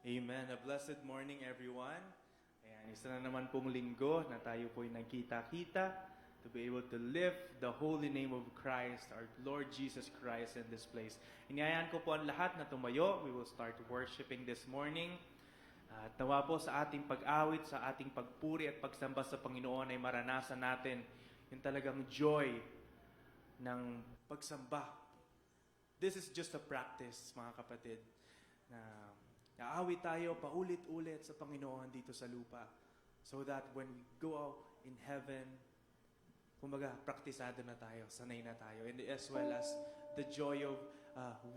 Amen. A blessed morning, everyone. Ayan, isa na naman pong linggo na tayo po'y nagkita-kita to be able to lift the holy name of Christ, our Lord Jesus Christ, in this place. Inayaan ko po ang lahat na tumayo. We will start worshiping this morning. At nawa po sa ating pag-awit, sa ating pagpuri at pagsamba sa Panginoon ay maranasan natin yung talagang joy ng pagsamba. This is just a practice, mga kapatid, na naawit tayo paulit-ulit sa Panginoon dito sa lupa so that when we go out in heaven, kumbaga, praktisado na tayo, sanay na tayo, and as well as the joy of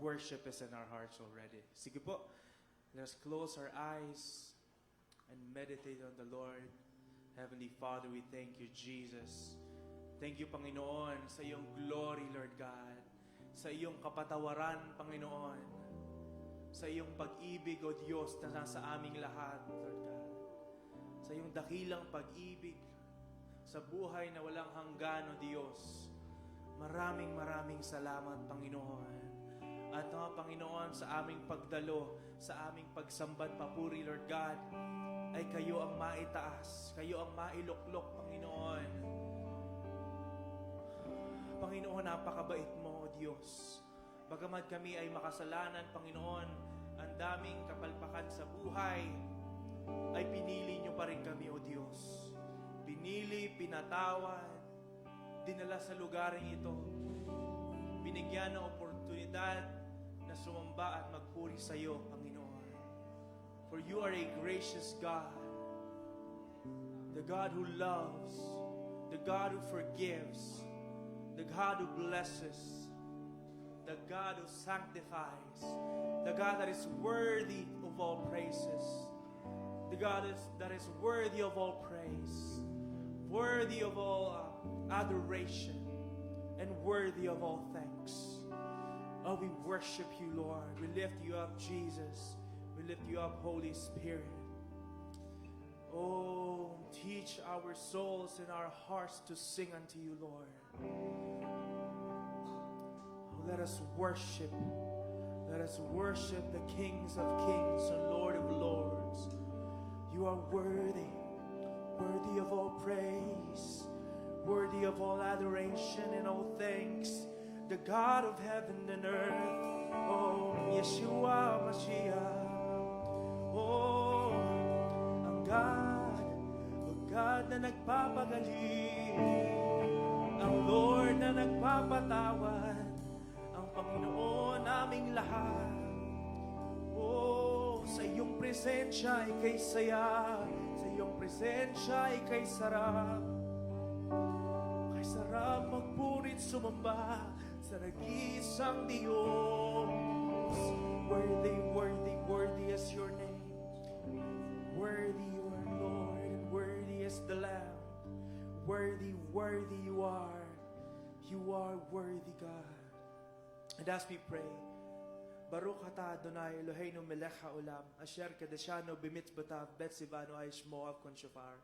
worship is in our hearts already. Sige po, let us close our eyes and meditate on the Lord. Heavenly Father, we thank you, Jesus. Thank you, Panginoon, sa iyong glory, Lord God, sa iyong kapatawaran, Panginoon, sa iyong pag-ibig, O Diyos, na nasa aming lahat, Lord God. Sa iyong dakilang pag-ibig, sa buhay na walang hanggan, O Diyos. Maraming salamat, Panginoon. At Panginoon, sa aming pagdalo, sa aming pagsambat papuri, Lord God, ay kayo ang maitaas, kayo ang mailuklok, Panginoon. Panginoon, napakabait mo, O Diyos. Bagamat kami ay makasalanan, Panginoon, ang daming kapalpakan sa buhay, ay pinili niyo pa rin kami, O Diyos. Pinili, pinatawad, dinala sa lugaring ito. Binigyan ng oportunidad na sumamba at magpuri sa iyo, Panginoon. For you are a gracious God, the God who loves, the God who forgives, the God who blesses, the God who sanctifies, the God that is worthy of all praises, the God that is worthy of all praise, worthy of all adoration, and worthy of all thanks. Oh, we worship you, Lord. We lift you up, Jesus. We lift you up, Holy Spirit. Oh, teach our souls and our hearts to sing unto you, Lord. Let us worship. Let us worship the kings of kings and Lord of lords. You are worthy, worthy of all praise, worthy of all adoration and all thanks. The God of heaven and earth, oh, Yeshua Mashiach. Oh, ang God na nagpapagaling, ang Lord na nagpapatawad, Panginoon naming lahat. Oh, sa iyong presensya ay kay saya, sa iyong presensya ay kay sarap. Kay sarap magpurit sumamba sa nag-iisang Diyos. Worthy, worthy, worthy is your name. Worthy you are, Lord, and worthy is the Lamb. Worthy, worthy you are. You are worthy, God. And as we pray, Baruch atah Adonai Eloheinu melech haolam, asher kadeshanu b'mitzvotav betzivanu aishmo av kon shofar.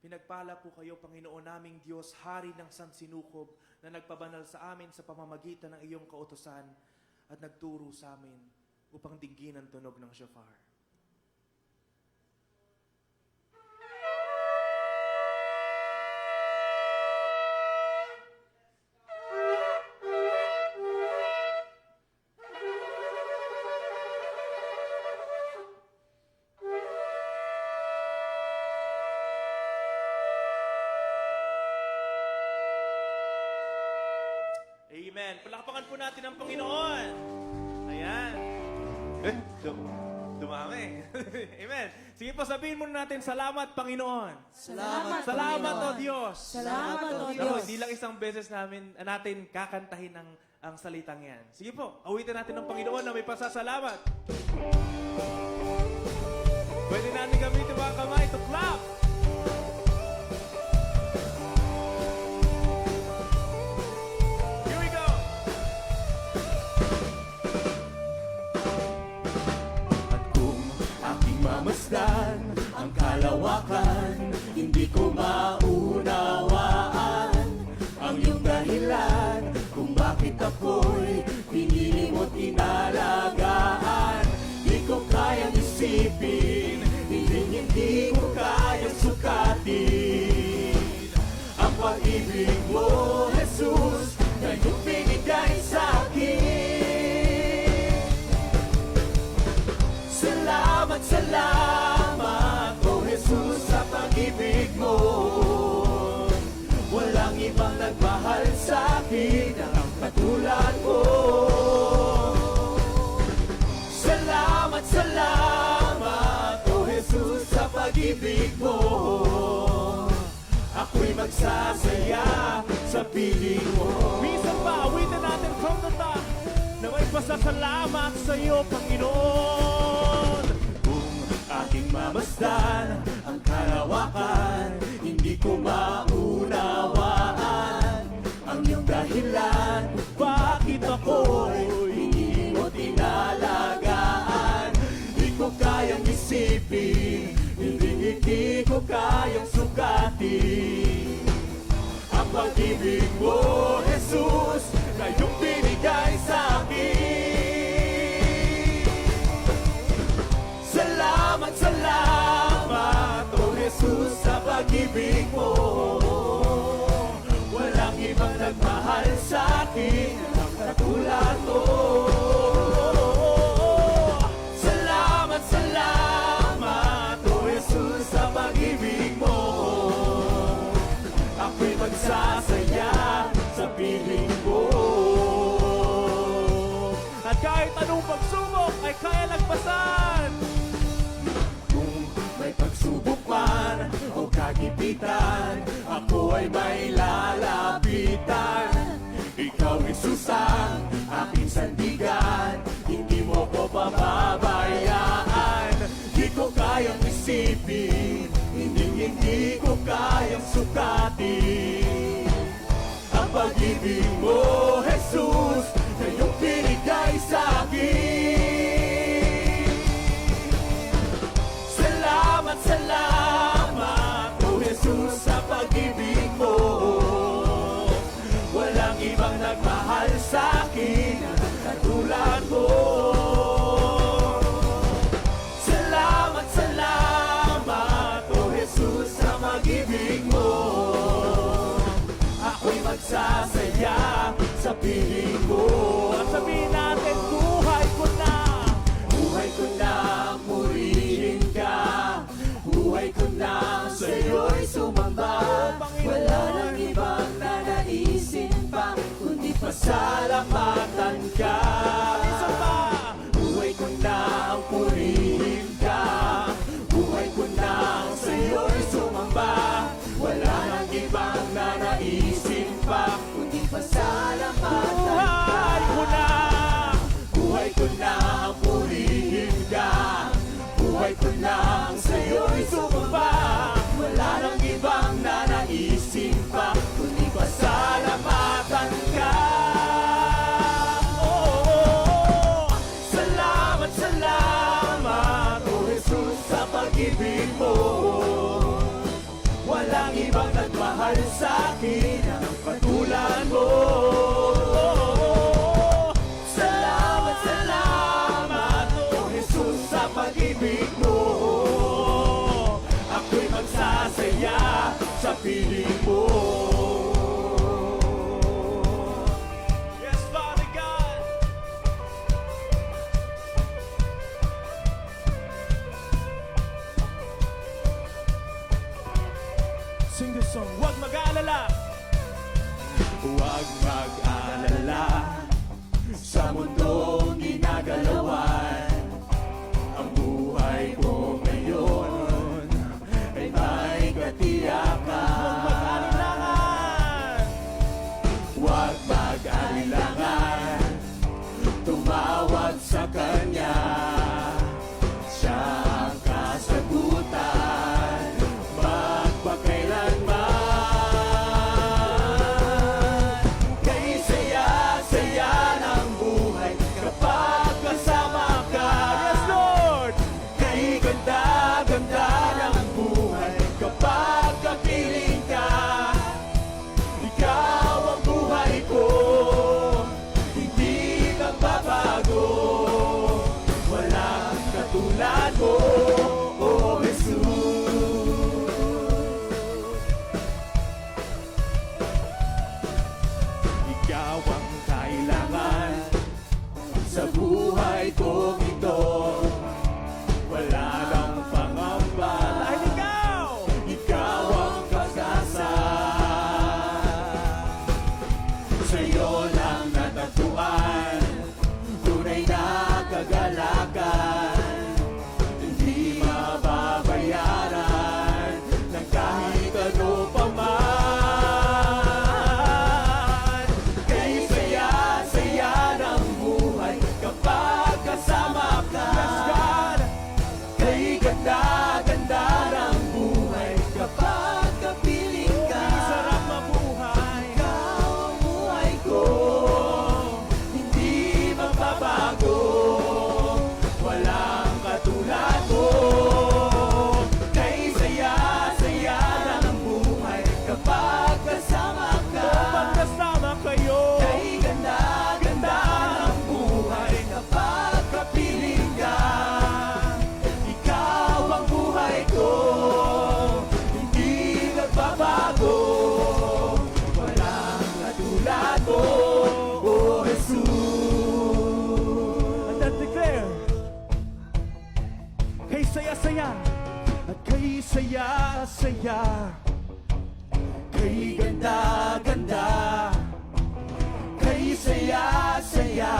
Pinagpala po kayo, Panginoon naming Diyos, Hari ng sansinukob, na nagpabanal sa amin sa pamamagitan ng iyong kautusan at nagturo sa amin upang dinggin ang tunog ng shofar. Amen. Palakpakan po natin ang Panginoon. Ayan. Dumami. Amen. Sige po, sabihin muna natin, salamat, Panginoon. Salamat, Salamat, Panginoon. O Diyos. Salamat, O Pero Diyos. hindi lang isang beses natin kakantahin ang salitang yan. Sige po, awitin natin ng Panginoon na may pasasalamat. Pwede natin gamitin mga kamay to clap. Mamasdan ang kalawakan, hindi ko maunawaan ang iyong dahilan kung bakit ako'y pinili mo't inalagaan. Di ko kayang isipin isipin, hindi ko kayang sukatin. Ang pag-ibig mo, Jesus, na iyong binigay sa'kin. Salamat, salamat, O Jesus, sa pag-ibig mo. Walang ibang nagmahal sa'kin ang katulad mo. Salamat, salamat, O Jesus, sa pag-ibig mo. Ako'y magsasaya sa piling mo. Minsan pa, awitin natin from the top na may pasasalamat sa iyo, Panginoon. Kung aking mamasdan ang karawakan, hindi ko maunawaan ang iyong dahilan. Bakit ako'y hindi mo tinalagaan? Di ko kayang isipin, hindi ko kayang sukatin. Ang pag-ibig mo, Jesus, na iyong binigay sa'kin. Salamat, salamat, O Jesus, sa pag-ibig mo. Walang ibang nagmahal sa'kin ang katulad mo. Salamat, salamat, O Jesus, sa pag-ibig mo. Ako'y magsasaya sa piling mo. At kahit anong pagsubok ay kaya lagpasan. Kung may pagsubok man o kagipitan, ako ay may lalapitan. Ikaw, Jesus, ang aking sandigan, hindi mo ko pababayaan. Di ko kayang isipin, hindi ko kayang sukatin. Ang pag-ibig mo, Jesus, na iyong binigay sa'kin. Salamat, salamat, O Jesus, sa pag-ibig mo. Walang ibang nagmahal sa'kin ang katulad mo. Salamat, salamat, O Jesus, sa pag-ibig mo. Ako'y magsasaya sa piling mo. At sabihin natin, buhay ko na. Buhay ko na purihin ka. Buhay ko na sa'yo'y sumamba. Wala nang ibang nanaisin pa, kundi pasalamatan ka. Isa pa. Buhay ko na purihin ka. Buhay ko na sa'yo'y sumamba. Wala nang ibang nanaisin pa, kundi pasalamatan Buhay ko na. Buhay ko na ang purihin ka. Buhay ko na ang sa'yo'y sumamba. Wala nang ibang nanaisin pa, kundi pasalamatan ka. Oh, salamat, salamat, O Jesus, sa pag-ibig mo. Walang ibang nagmahal sa'kin ang katulad mo. Salamat, salamat, O Jesus, sa pag-ibig mo. Ako'y magsasaya sa piling mo. Yes, Father God. Sing this song. Huwag mag-aalala. Huwag mag-alala sa mundong ginagalawan. Ang buhay ko ngayon ay may katiyakan. Mag-aalilangan. Huwag mag-alilangan, tumawag sa Kanya. Siya ang kasagutan, magpakailanman. Kay saya, at kay saya-saya, kay ganda-ganda, kay saya-saya,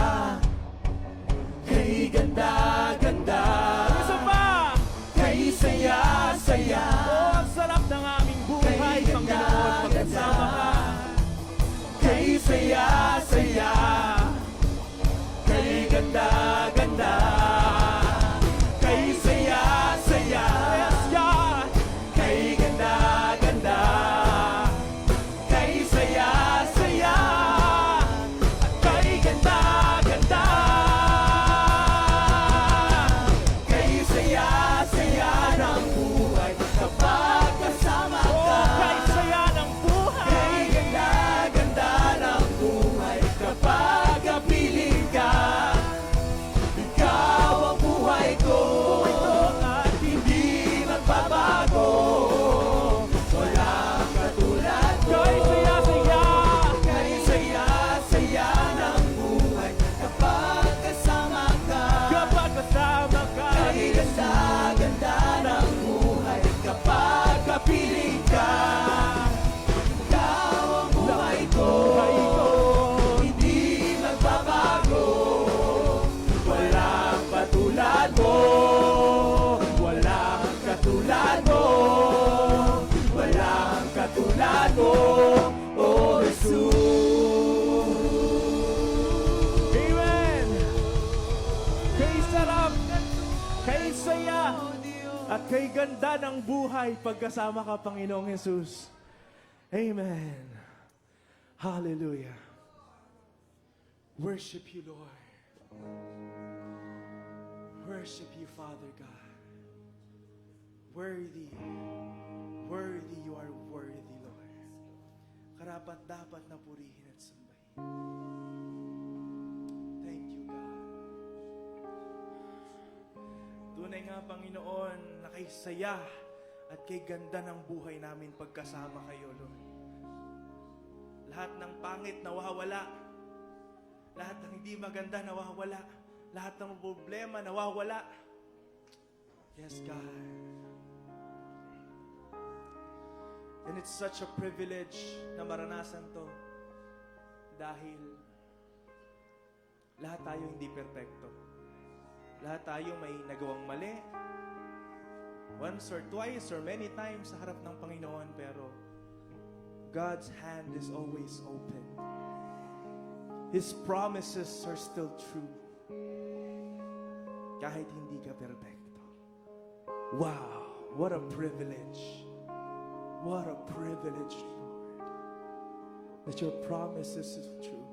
kay ganda-ganda. Isa pa! Kay saya-saya. Oh, ang sarap ng aming buhay, Panginoon, pagkasama ka. Kay saya-saya, kay ganda-ganda, kay saya-saya, yes, God, kay ganda-ganda, kay saya-saya, kay ganda-ganda, kay saya-saya ng buhay kapag kasama ka. Oh, kay saya ng buhay, kay ganda-ganda ng buhay kapag kapiling ka. Ikaw ang buhay ko at hindi magbabago. Walang katulad ko. Kay saya-saya, kay saya-saya ng buhay kapag kasama ka. Kapag kasama ka, kay ganda-ganda ng buhay kapag kapiling ka. Ikaw ang buhay ko, hindi magbabago. Walang katulad mo, walang katulad mo, walang katulad mo, oh Jesus. Amen! Kay sarap, kay saya, at kay ganda ng buhay pagkasama ka, Panginoong Jesus. Amen. Hallelujah. Worship you, Lord. Worship you, Father God. Worthy, worthy, you are worthy, Lord. Karapat dapat na purihin at sambahin. Thank you, God. Tunay nga, Panginoon, na kay saya at kay ganda ng buhay namin pagkasama kayo, Lord. Lahat ng pangit nawawala. Lahat ng hindi maganda nawawala. Lahat ng problema nawawala. Yes, God. And it's such a privilege na maranasan to. Dahil lahat tayo hindi perfecto. Lahat tayo may nagawang mali. Once or twice or many times sa harap ng Panginoon. Pero God's hand is always open. His promises are still true. Kahit hindi ka perfecto. Wow, what a privilege. What a privilege, Lord. That your promises is true.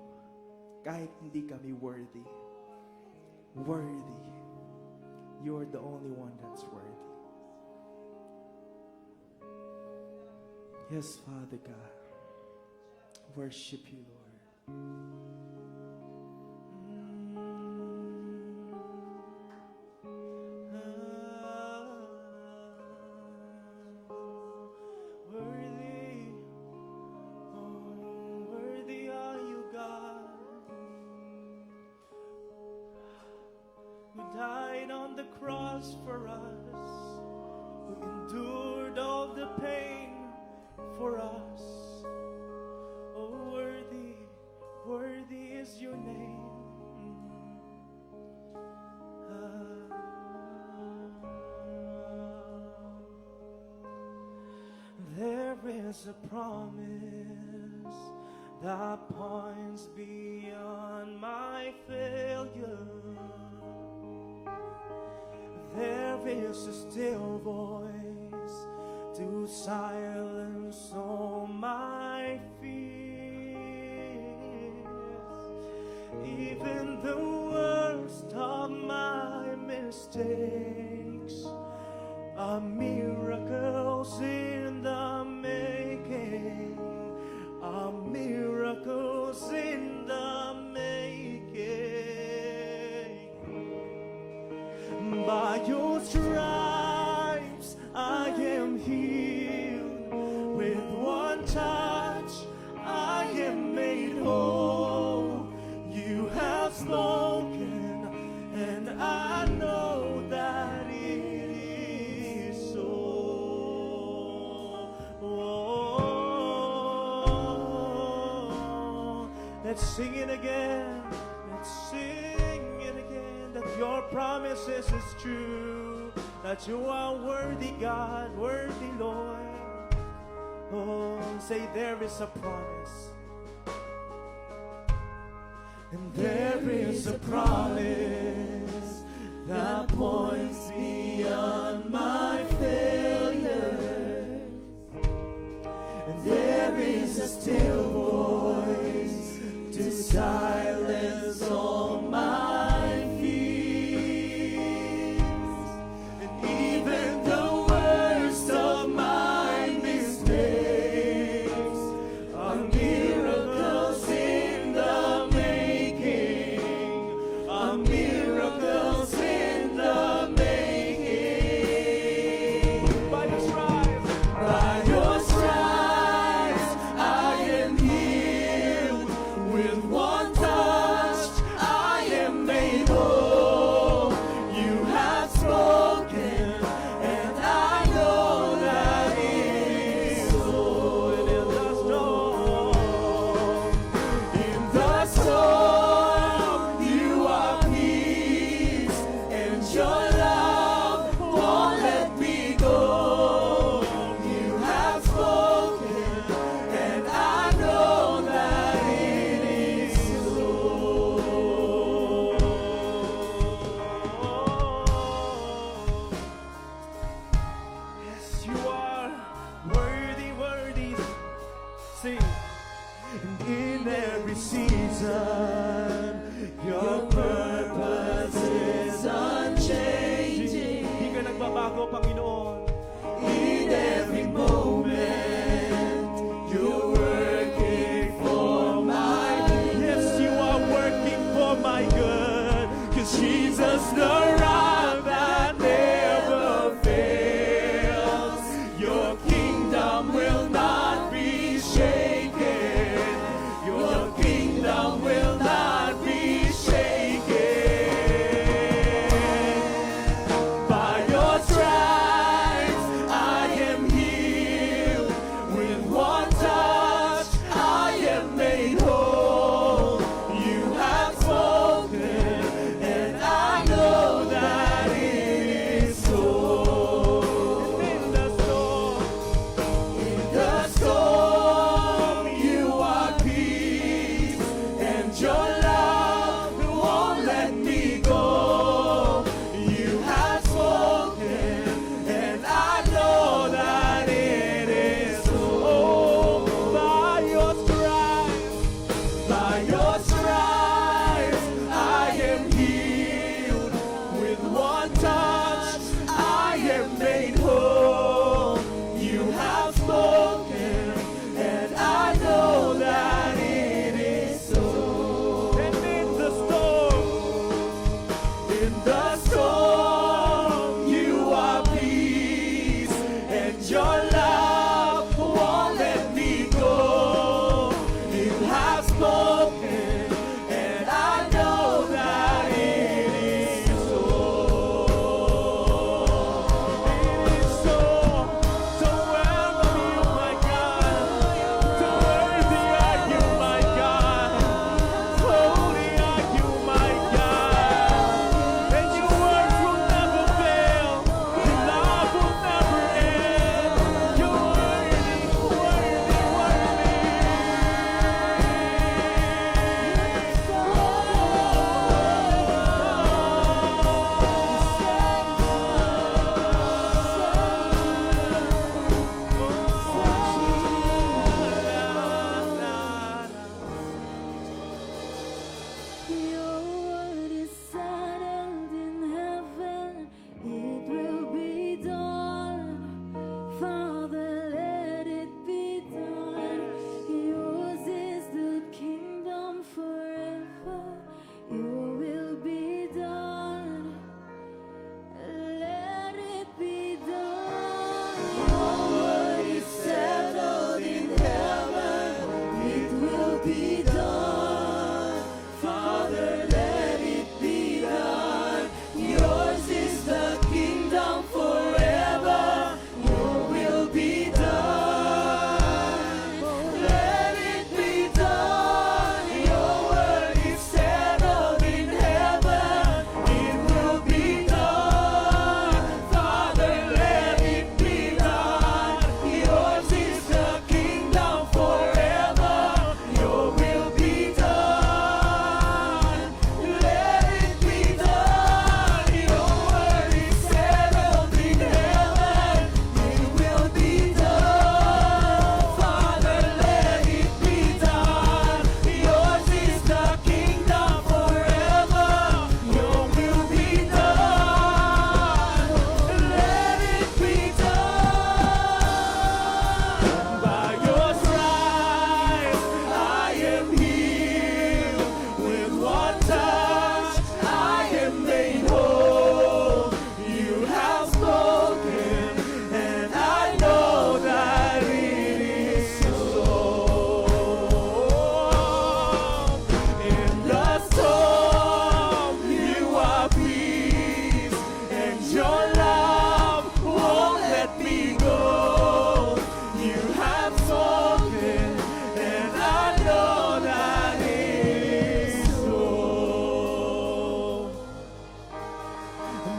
Kahit hindi kami worthy. Worthy. You're the only one that's worthy. Yes, Father God. Worship you, Lord. Worthy, oh, worthy are you, God, who died on the cross for us, who endured all the pain for us. Oh, worthy, worthy is your name. There is a promise that points beyond my failure. There is a still voice to silence all my fears. Even the worst of my mistakes are miracles in the making. Are miracles in the making. By your stripes I am healed. With one touch I am made whole. You have spoken, and I know that it is Let's sing it again. Let's sing it again. That your promises is true. That you are worthy, God, worthy, Lord. Oh, say there is a promise. And there is a promise that points beyond my failure. And there is a still voice to silence all my fears. And even the worst of my mistakes are miracles in the making, are miracles in the making. By your stripes, by your stripes, I am healed. With one touch, I am made whole. You have spoken, and I know that it is so. And in the storm, you are peace, and your love won't let me go. You have spoken, and I know that it is so. Yes, you are worthy, worthy. Sing. And in every season, your purpose is unchanging. Di ka nagbabago, Panginoon. In every moment, you're working for my good. Yes, you are working for my good. 'Cause Jesus, the rock that never fails, your kingdom will not be shaken. Your kingdom will not be shaken. By your stripes, I am healed. With one touch, I am made whole. You have spoken, and I know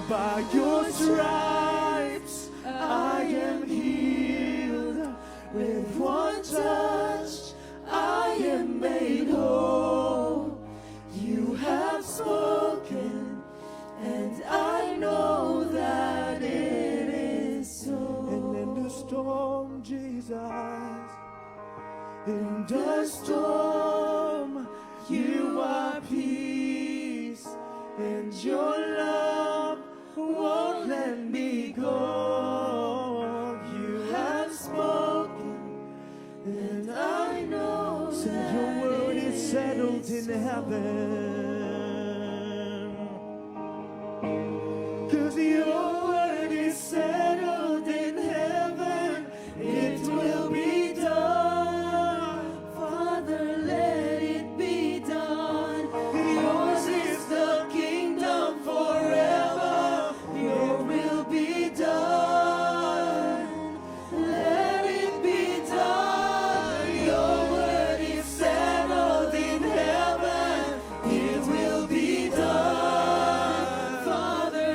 By your stripes I am healed. With one touch I am made whole. You have spoken, and I know that it is so. And in the storm, Jesus, In the storm, you are peace, and your love won't let me go. You have spoken, and I know say that your word it is settled in so. heaven. 'Cause your word is settled in heaven, it will be done. Father, let it be done. Yours is the kingdom forever. Your will be done. Let it be done. Your word is settled in heaven. It will be done. Father,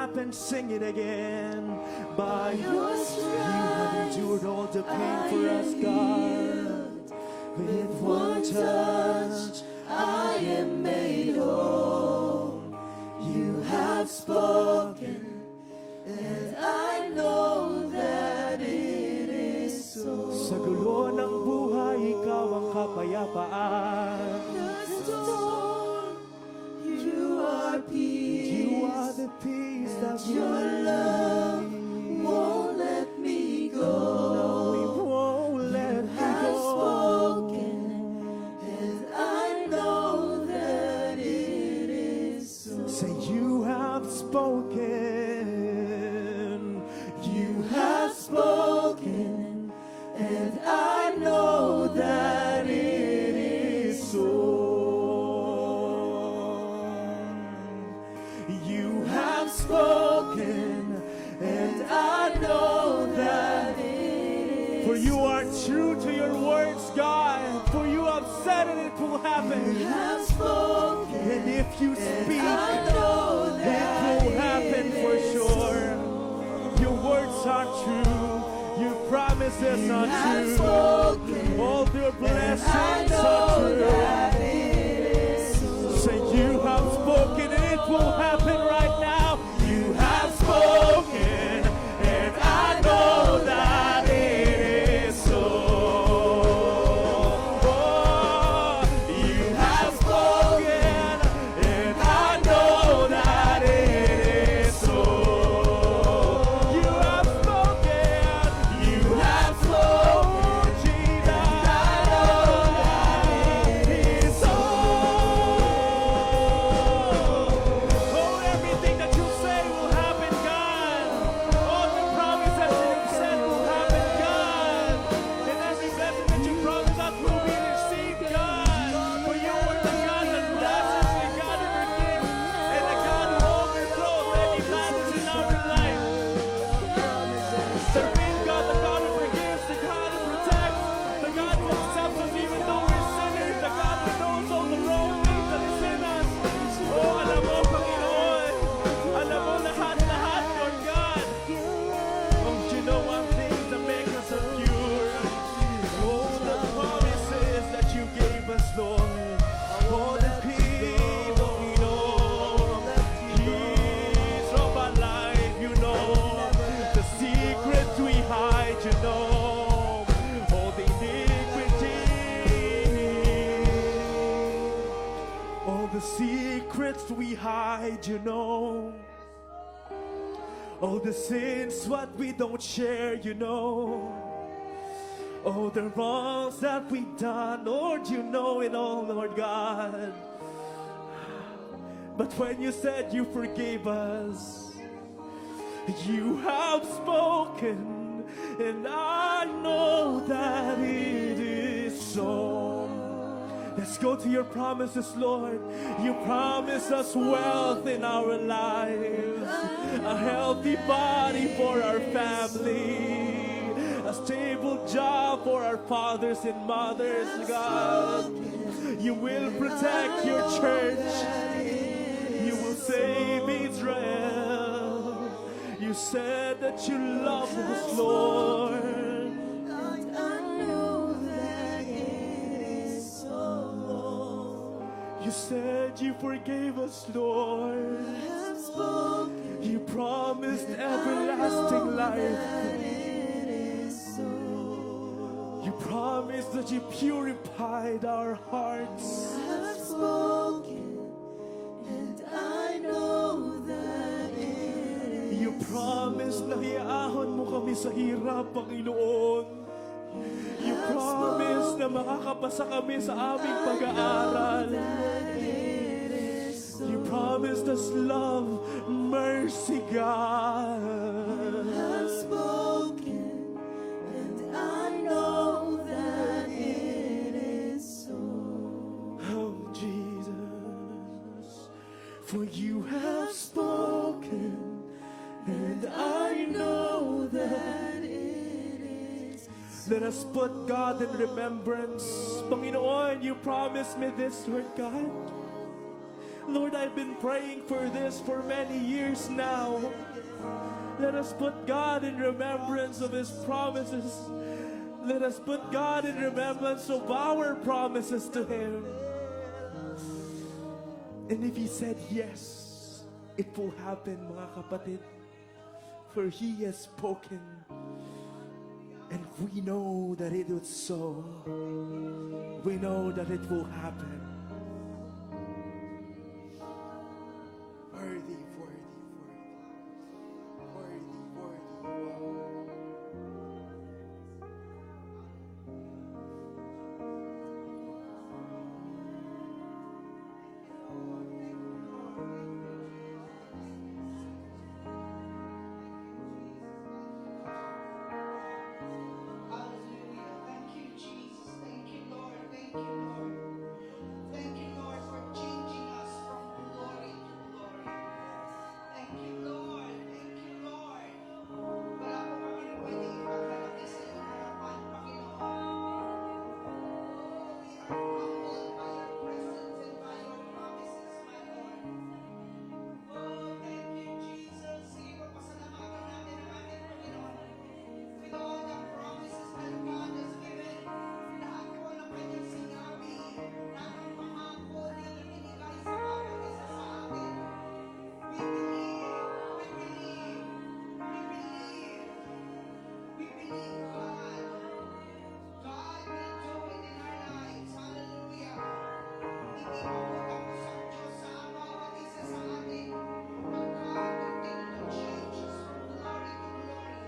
happen, sing it again. By your stripes, you have endured all the pain for us, God. With one touch, I am made whole. You have spoken, and I know that it is so. Sa gulo ng buhay, ikaw ang kapayapaan. You are peace. You are the peace that your love won't let me go. No, it won't let me go. Spoken, and I know that it is so. Say you have spoken. You have spoken, and I know that it is so. Spoken, and I know that it is. For you are true to your words, God. For you have said it, it will happen. You have spoken, and if you speak, it will happen for sure. Your words are true. Your promises are true. All your blessings are true. Say you have spoken, and it will happen right now. You have spoken, and I know that it is so. Oh, you have spoken, and I know that it is so. You have spoken, Jesus, and I know that it is so. Oh, everything that you say will happen, God. All the promises that you've said will happen, God. And every blessing that you promised us will be received, God. For you are the God that blesses, the God who forgives, and the God who overthrows any plans in our life. The real God, the God who forgives, the God who protects, the God who accepts us even though we're sinners, the God who knows all the wrong things that is in us. Oh, alam mo, Panginoon. Alam mo lahat, Lord God. Don't you know what things that make us pure? Oh, the promises that you gave us, Lord. Oh, the peace that we know. Peace of our life, you know. The secrets we hide, you know. All the iniquity. All the secrets we hide, you know. All the sins, what we don't share, you know. All the wrongs that we done, Lord, you know it all, Lord God. But when you said you forgave us, you have spoken, and I know that it is so. Let's go to your promises, Lord. You promise us wealth in our lives, a healthy body for our family, a stable job for our fathers and mothers, God. You will protect your church. You will save Israel. You said that you love us, Lord. You said you forgave us, Lord. You promised everlasting life. You promised that you purified our hearts. You promised na hiahon mo kami sa hirap, Panginoon. You promised na makakapasa kami sa aming pag-aaral. You promised us love, mercy, God. You have spoken, and I know that it is so. Oh, Jesus, for you have spoken, and I know that it is. Let us put God in remembrance. Panginoon, you promised me this, Lord God. Lord, I've been praying for this for many years now. Let us put God in remembrance of His promises. Let us put God in remembrance of our promises to Him. And if He said yes, it will happen, mga kapatid. For He has spoken. And we know that it is so. We know that it will happen. Worthy, worthy, worthy. Worthy, worthy. Hallelujah. Thank you, Jesus. Thank you, Lord. Thank you, Lord. Thank you, Lord, for changing us from glory to glory. Thank you, Lord. Thank you, Lord. Wala po kami pwedeng ipagkalaki sa iyong harapan, Panginoon. We are humbled by your presence and by your promises, my Lord. Oh, thank you, Jesus. Sige po, pasalamatan natin ang ating Panginoon. With all the promises that God has given, lahat po ng kanyang sinabi, lahat ng pangako niya na binigay sa bawat isa sa atin. We believe, we believe, we believe, we believe God. God will do it in our lives. Hallelujah. Hindi po tapos ang Diyos sa bawat isa sa atin. But God continue to change us from glory to glory.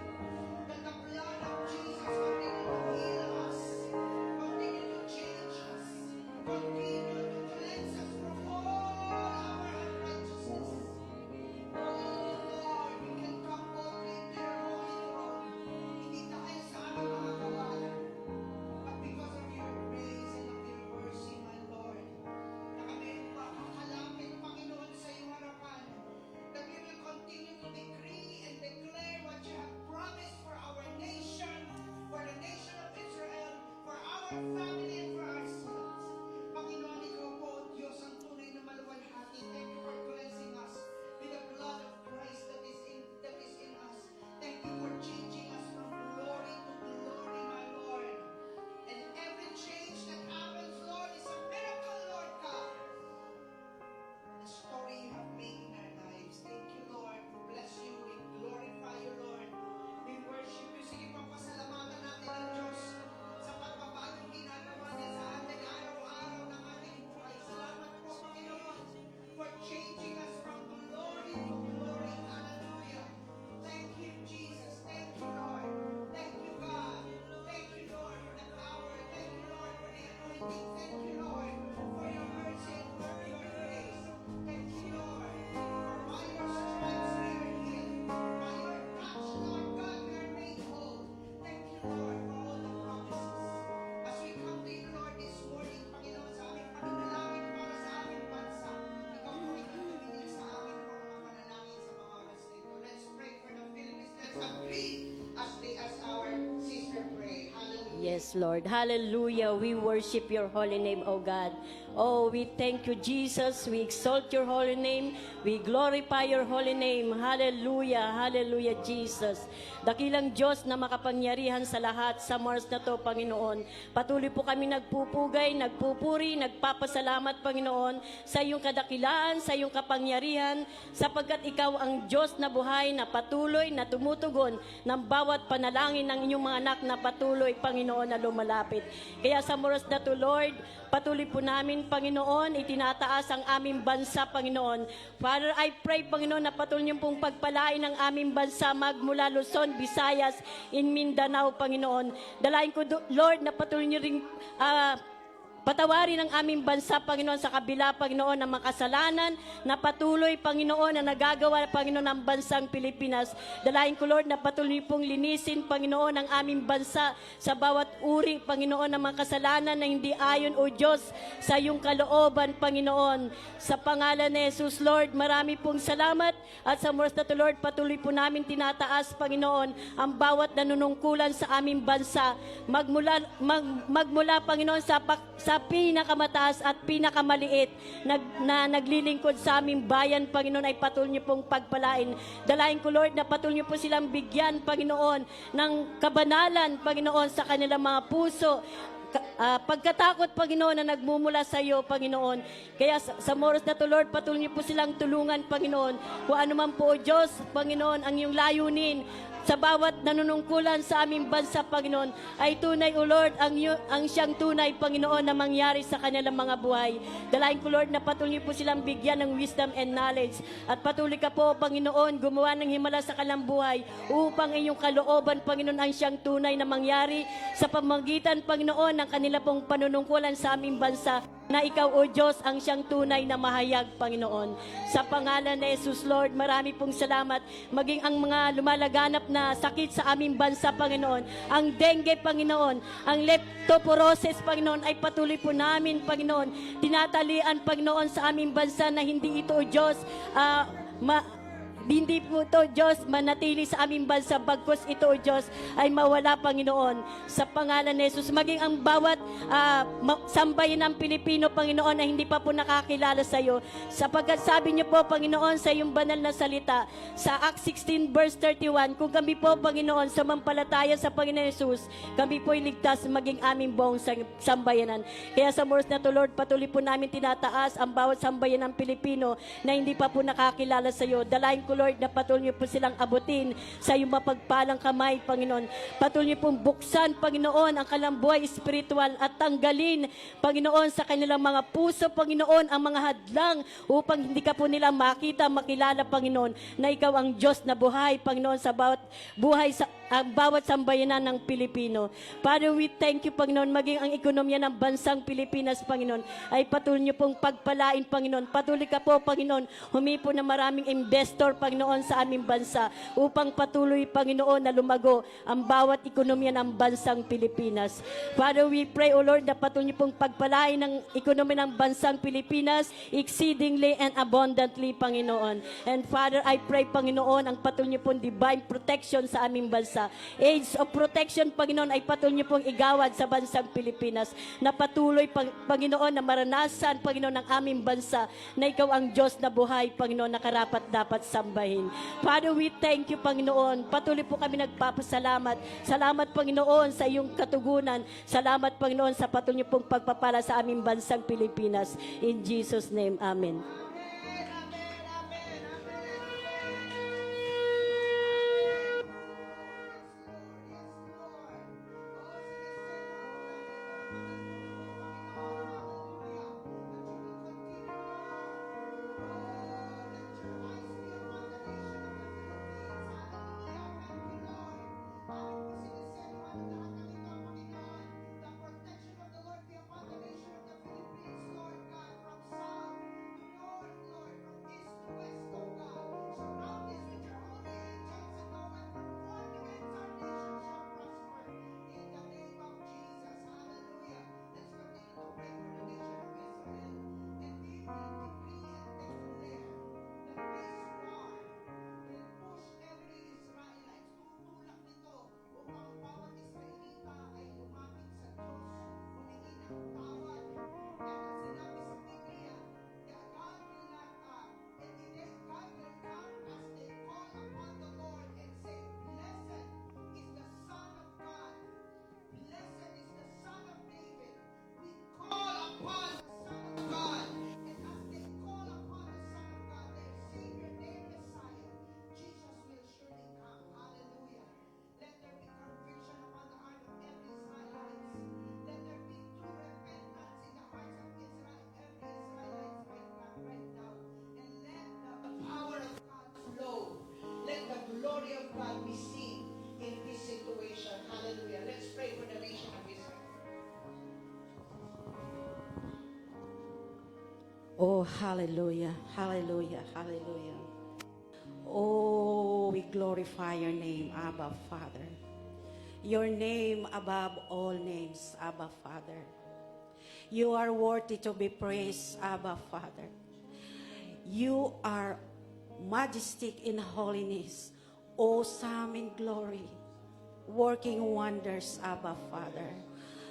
That the blood of Jesus continue to heal us, continue to change us, continue to cleanse us from all our unrighteousness. Oh Lord, we can come boldly to your holy throne. Hindi dahil sa aming mga kawalan, but because of your grace and of your mercy, my Lord, na kami makakalapit, Panginoon, sa iyong harapan, that we will continue to decree and declare what you have promised for our nation, for the nation of Israel, for our family, and for ourselves. Panginoon, ikaw po, Diyos, ang tunay na maluwalhati. Thank you for cleansing us with the blood of Christ that is in us. Thank you for changing us from glory to glory, my Lord. And every change that happens, Lord, is a miracle, Lord God. The story you have made in our lives. Thank you, Lord. We bless you. We glorify you, Lord. We worship you. Sige pa, pasalamatan natin ang Diyos sa pagbabagong ginagawa niya sa atin araw-araw ng ating buhay. Salamat po, Panginoon, for changing us from glory to glory. Hallelujah. Thank you, Jesus. Thank you, Lord. Thank you, God. Thank you, Lord, for the power. Thank you, Lord, for the anointing. Thank you, Lord, for your mercy and for your grace. Thank you, Lord, for by your stripes we are healed. By your touch, Lord God, we are made whole. Thank you, Lord, for all the promises. As we come to you, Lord, this morning, Panginoon, sa aming pananalangin para sa aming bansa, ikaw po ay tumitingin sa amin ng mga panalangin sa mga oras na ito. Let's pray for the Philippines. Let's agree as our sister pray. Hallelujah. Yes, Lord. Hallelujah. We worship your holy name, O God. Oh, we thank you, Jesus. We exalt your holy name. We glorify your holy name. Hallelujah. Hallelujah, Jesus. Dakilang Diyos na makapangyarihan sa lahat sa oras na to, Panginoon. Patuloy po kami nagpupugay, nagpupuri, nagpapasalamat, Panginoon, sa iyong kadakilaan, sa iyong kapangyarihan, sapagkat ikaw ang Diyos na buhay, na patuloy, na tumutugon ng bawat panalangin ng inyong mga anak na patuloy, Panginoon, na lumalapit. Kaya sa oras na to, Lord, patuloy po namin, Panginoon, itinataas ang aming bansa, Panginoon. Father, I pray, Panginoon, na patuloy niyo pong pagpalain ng aming bansa magmula Luzon, Visayas, in Mindanao, Panginoon. Dalain ko, Lord, na patuloy niyo rin patawarin ang aming bansa, Panginoon, sa kabila, Panginoon, ng makasalanan na patuloy, Panginoon, na nagagawa, Panginoon, ng bansang Pilipinas. Dalain ko, Lord, na patuloy pong linisin, Panginoon, ang aming bansa sa bawat uri, Panginoon, ng mga kasalanan na hindi ayon, O Diyos, sa iyong kalooban, Panginoon. Sa pangalan ni Jesus, Lord, marami pong salamat at sa oras na to, Lord, patuloy po namin tinataas, Panginoon, ang bawat nanunungkulan sa aming bansa. Magmula, Panginoon, sa sa pinakamataas at pinakamaliit na naglilingkod sa aming bayan, Panginoon, ay patuloy niyo pong pagpalain. Dalayan ko, Lord, na patuloy niyo po silang bigyan, Panginoon, ng kabanalan, Panginoon, sa kanilang mga puso. Pagkatakot, Panginoon, na nagmumula sa iyo, Panginoon. Kaya sa oras na to, Lord, patuloy niyo po silang tulungan, Panginoon. Kung ano man po, O Diyos, Panginoon, ang iyong layunin sa bawat nanunungkulan sa aming bansa, Panginoon, ay tunay, O Lord, ang siyang tunay, Panginoon, na mangyari sa kanilang mga buhay. Dalayan ko, Lord, na patuloy po silang bigyan ng wisdom and knowledge. At patuloy ka po, Panginoon, gumawa ng himala sa kanilang buhay upang iyong kalooban, Panginoon, ang siyang tunay na mangyari sa pamagitan, Panginoon, ng kanila pong panunungkulan sa aming bansa, na ikaw, O Diyos, ang siyang tunay na mahayag, Panginoon. Sa pangalan ni Jesus, Lord, marami pong salamat. Maging ang mga lumalaganap na sakit sa aming bansa, Panginoon, ang dengue, Panginoon, ang leptospirosis, Panginoon, ay patuloy po namin, Panginoon, tinatalian, Panginoon, sa aming bansa na hindi ito, O Diyos, hindi po ito, Diyos, manatili sa aming bansa, bagkus ito, O Diyos, ay mawala, Panginoon. Sa pangalan ni Jesus, maging ang bawat sambayan ng Pilipino, Panginoon, na hindi pa po nakakilala sa iyo. Sapagkat sabi niyo po, Panginoon, sa iyong banal na salita, sa Acts 16 verse 31, kung kami po, Panginoon, sumampalataya sa Panginoon Jesus, kami po ligtas maging aming buong sambayanan. Kaya sa oras na to, Lord, patuloy po namin tinataas ang bawat sambayan ng Pilipino na hindi pa po nakakilala sa iyo. Dalayan ko, Lord, na patuloy niyo po silang abutin sa iyong mapagpalang kamay, Panginoon. Patuloy niyo pong buksan, Panginoon, ang kanilang buhay espiritual at tanggalin, Panginoon, sa kanilang mga puso, Panginoon, ang mga hadlang upang hindi ka po nila makita, makilala, Panginoon, na ikaw ang Diyos na buhay, Panginoon, sa bawat buhay sa ang bawat sambayanan ng Pilipino. Father, we thank you, Panginoon, maging ang ekonomiya ng bansang Pilipinas, Panginoon, ay patuloy niyo pong pagpalain, Panginoon. Patuloy ka po, Panginoon, humipo na maraming investor, Panginoon, sa aming bansa upang patuloy, Panginoon, na lumago ang bawat ekonomiya ng bansang Pilipinas. Father, we pray, O Lord, na patuloy niyo pong pagpalain ng ekonomiya ng bansang Pilipinas exceedingly and abundantly, Panginoon. And Father, I pray, Panginoon, ang patuloy niyo pong divine protection sa aming bansa. Age of protection, Panginoon, ay patuloy niyo pong igawad sa bansang Pilipinas, na patuloy, Panginoon, na maranasan, Panginoon, ng aming bansa, na ikaw ang Diyos na buhay, Panginoon, na karapat dapat sambahin. Father, we thank you, Panginoon. Patuloy po kami nagpapasalamat. Salamat, Panginoon, sa iyong katugunan. Salamat, Panginoon, sa patuloy niyo pong pagpapala sa aming bansang Pilipinas. In Jesus' name, Amen. Oh, hallelujah, hallelujah, hallelujah. Oh, we glorify your name, Abba, Father. Your name above all names, Abba, Father. You are worthy to be praised, Abba, Father. You are majestic in holiness, awesome in glory, working wonders, Abba, Father.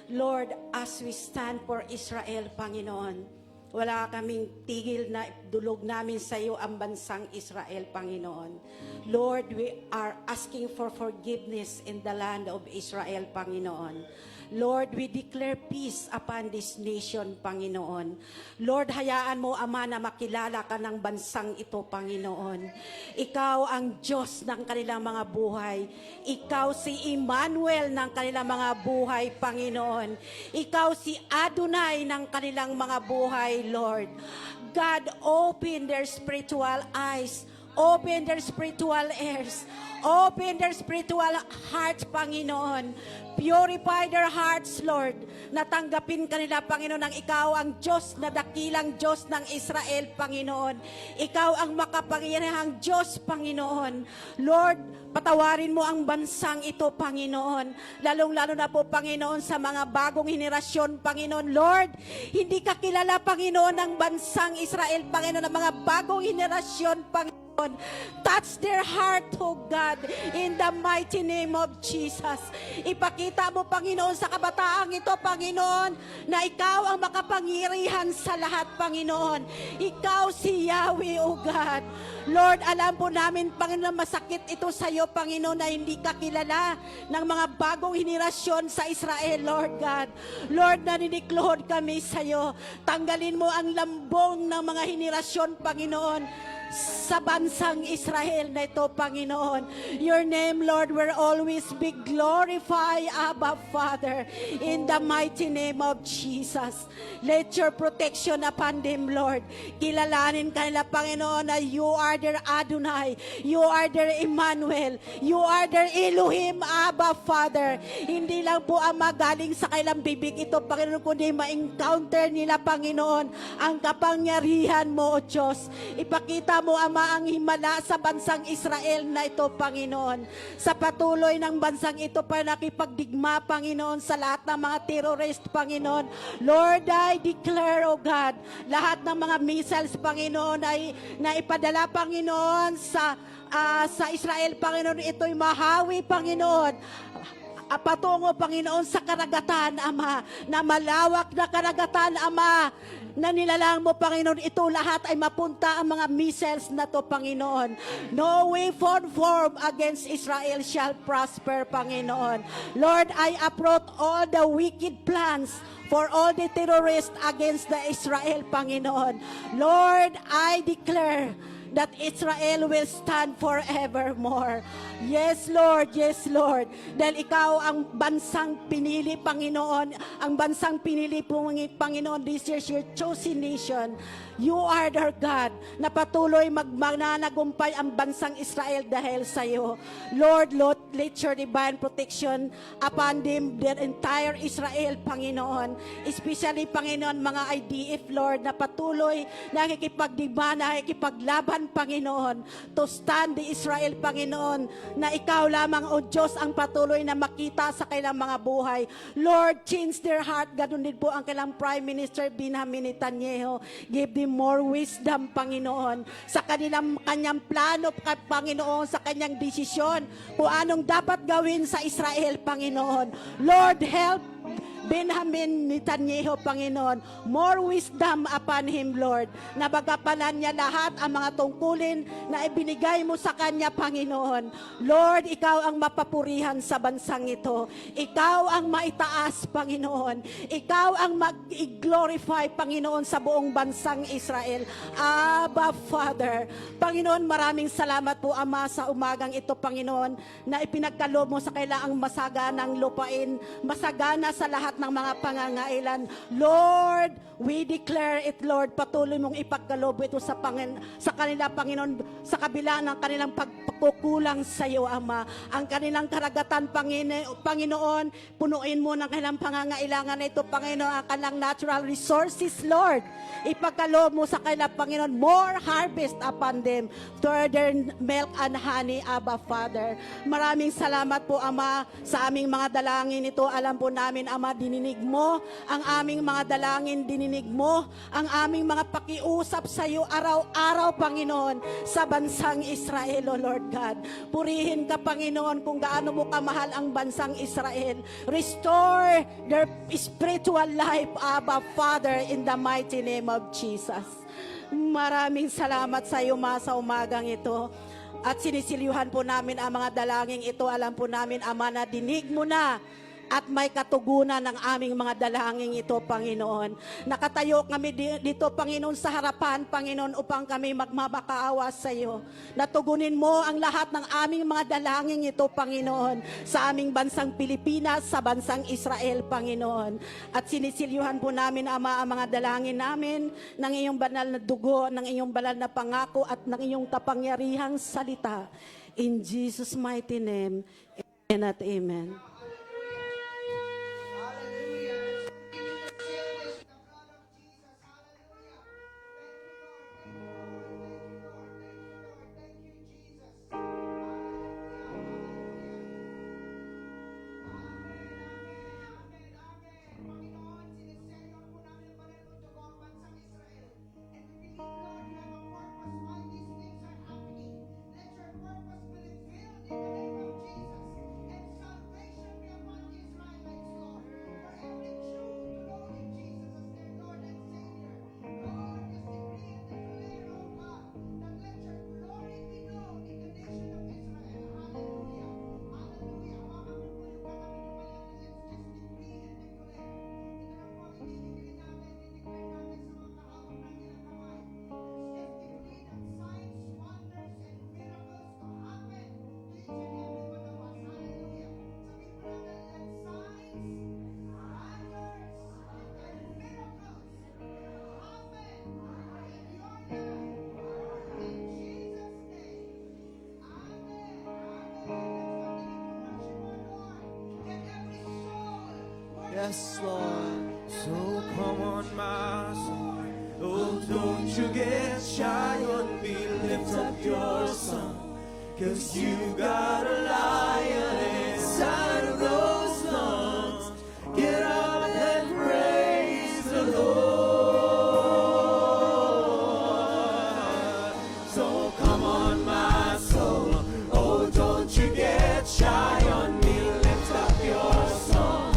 Lord, as we stand for Israel, Panginoon, wala kaming tigil na dulog namin sa iyo ang bansang Israel, Panginoon. Lord, we are asking for forgiveness in the land of Israel, Panginoon. Lord, we declare peace upon this nation, Panginoon. Lord, hayaan mo, Ama, na makilala ka ng bansang ito, Panginoon. Ikaw ang Diyos ng kanilang mga buhay. Ikaw si Emmanuel ng kanilang mga buhay, Panginoon. Ikaw si Adonai ng kanilang mga buhay, Lord. God, open their spiritual eyes. Open their spiritual ears. Open their spiritual hearts, Panginoon. Purify their hearts, Lord. Natanggapin kanila, Panginoon, ang ikaw ang Diyos na dakilang Diyos ng Israel, Panginoon. Ikaw ang makapangyarihang Diyos, Panginoon. Lord, patawarin mo ang bansang ito, Panginoon. Lalong-lalo na po, Panginoon, sa mga bagong henerasyon, Panginoon. Lord, hindi ka kilala, Panginoon, ng bansang Israel, Panginoon, ng mga bagong henerasyon, Panginoon. Touch their heart, oh God, in the mighty name of Jesus. Ipakita mo, Panginoon, sa kabataang ito, Panginoon, na ikaw ang makapangyarihan sa lahat, Panginoon. Ikaw si Yahweh, oh God. Lord, alam po namin, Panginoon, masakit ito sa iyo, Panginoon, na hindi ka kilala ng mga bagong henerasyon sa Israel, Lord God. Lord, naniniklohod kami sa iyo. Tanggalin mo ang lambong ng mga henerasyon, Panginoon, sa bansang Israel na ito, Panginoon. Your name, Lord, will always be glorified, Abba, Father, in the mighty name of Jesus. Let your protection upon them, Lord. Kilalanin kanila, Panginoon, na you are their Adonai, you are their Emmanuel, you are their Elohim, Abba, Father. Hindi lang po ang magaling sa kailang bibig ito, Panginoon, kundi ma-encounter nila, Panginoon, ang kapangyarihan mo, O Diyos. Ipakita mo, Ama, ang himala sa bansang Israel na ito, Panginoon. Sa patuloy ng bansang ito pa nakipagdigma, Panginoon, sa lahat ng mga terrorist, Panginoon. Lord, I declare, O God, lahat ng mga missiles, Panginoon, ay naipadala, Panginoon, sa Israel, Panginoon, ito'y mahawi, Panginoon. Patungo, Panginoon, sa karagatan, Ama, na malawak na karagatan, Ama, na nilalang mo, Panginoon, ito lahat ay mapunta ang mga missiles na to, Panginoon. No weapon formed against Israel shall prosper, Panginoon. Lord, I uproot all the wicked plans for all the terrorists against the Israel, Panginoon. Lord, I declare that Israel will stand forevermore. Yes, Lord. Yes, Lord. Dahil ikaw ang bansang pinili, Panginoon. Ang bansang pinili, Panginoon, this is your chosen nation. You are their God, na patuloy magmananagumpay ang bansang Israel dahil sa iyo. Lord, let your divine protection upon them, their entire Israel, Panginoon. Especially, Panginoon, mga IDF, Lord, na patuloy nakikipagdigma, nakikipaglaban, Panginoon, to stand the Israel, Panginoon, na ikaw lamang, O Diyos, ang patuloy na makita sa kailang mga buhay. Lord, change their heart. Ganun din po ang kailang Prime Minister Benjamin Netanyahu. Give them more wisdom, Panginoon, sa kanyang plano, Panginoon, sa kanyang desisyon, kung anong dapat gawin sa Israel, Panginoon. Lord, help Benjamin Netanyahu, Panginoon. More wisdom upon him, Lord. Nabagapanan niya lahat ang mga tungkulin na ibinigay mo sa kanya, Panginoon. Lord, ikaw ang mapapurihan sa bansang ito. Ikaw ang maitaas, Panginoon. Ikaw ang mag-glorify, Panginoon, sa buong bansang Israel. Abba, Father. Panginoon, maraming salamat po, Ama, sa umagang ito, Panginoon, na ipinagkaloob mo sa kailangang masaganang lupain, masagana sa lahat ng mga pangangailan. Lord, we declare it, Lord, patuloy mong ipagkaloob ito sa kanila, Panginoon, sa kabila ng kanilang pagkukulang sa iyo, Ama. Ang kanilang karagatan, Panginoon, punuin mo ng kanilang pangangailangan na ito, Panginoon, ang kanilang natural resources, Lord. Ipagkaloob mo sa kanila, Panginoon, more harvest upon them, further milk and honey, Abba, Father. Maraming salamat po, Ama, sa aming mga dalangin ito. Alam po namin, Ama, dininig mo ang aming mga dalangin, dininig mo ang aming mga pakiusap sa iyo araw-araw, Panginoon, sa bansang Israel, O Lord God. Purihin ka, Panginoon, kung gaano mo kamahal ang bansang Israel. Restore their spiritual life, Abba, Father, in the mighty name of Jesus. Maraming salamat sa iyo, sa umagang ito. At sinisilyuhan po namin ang mga dalangin ito. Alam po namin, Ama, na dinig mo na at may katugunan ng aming mga dalangin ito, Panginoon. Nakatayo kami dito, Panginoon, sa harapan, Panginoon, upang kami magmabakaawa sa iyo. Natugunin mo ang lahat ng aming mga dalangin ito, Panginoon, sa aming bansang Pilipinas, sa bansang Israel, Panginoon. At sinisilyuhan po namin, Ama, ang mga dalangin namin ng iyong banal na dugo, ng iyong banal na pangako, at ng iyong kapangyarihang salita. In Jesus' mighty name, amen at amen. Yes, Lord. So come on, my soul. Oh, don't you get shy on me. Lift up your song. 'Cause you got a lion inside of those lungs. Get up and praise the Lord. So come on, my soul. Oh, don't you get shy on me. Lift up your song.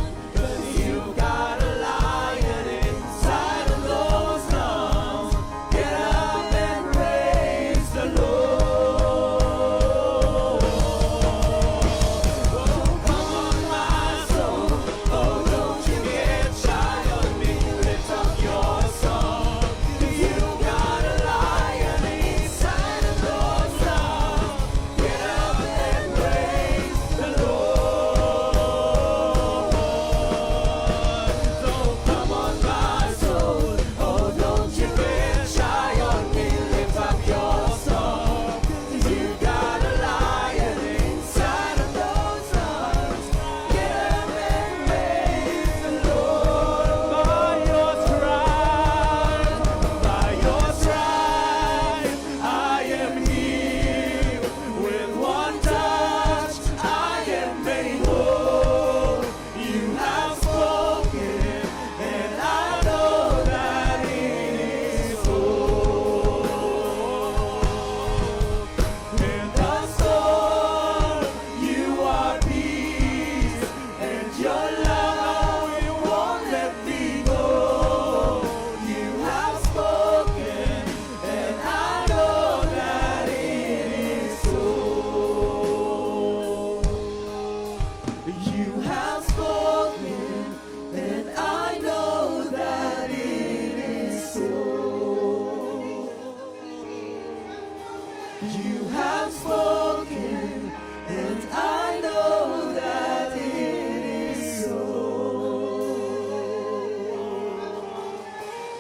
You have spoken, and I know that it is so.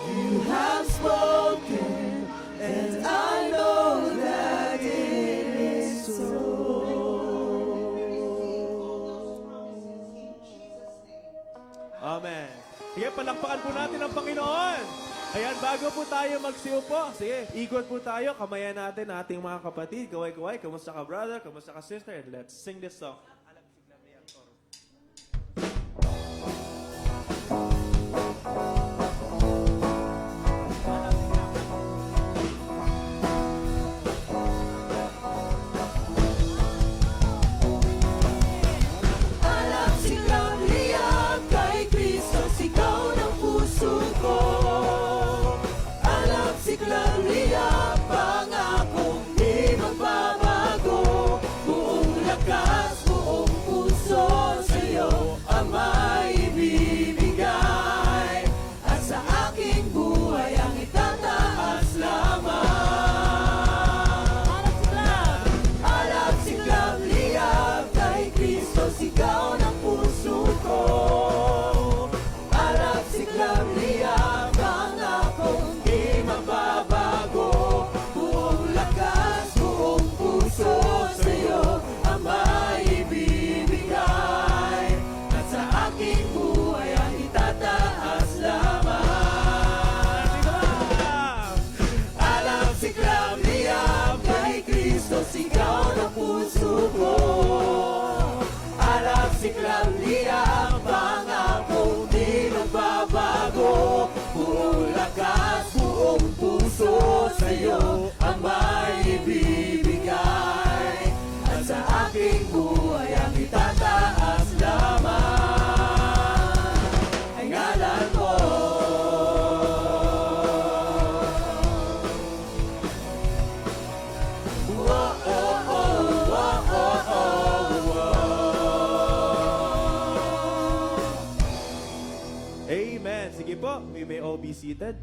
You have spoken, and I know that it is so. Amen. Sige, palakpakan po natin ang Panginoon. Ayan, bago po tayo magsiupo, sige, ikot po tayo, kamayan natin ating mga kapatid, kaway-kaway, kamusta ka brother, kamusta ka sister, and let's sing this song. Amen. Sige po, we may all be seated.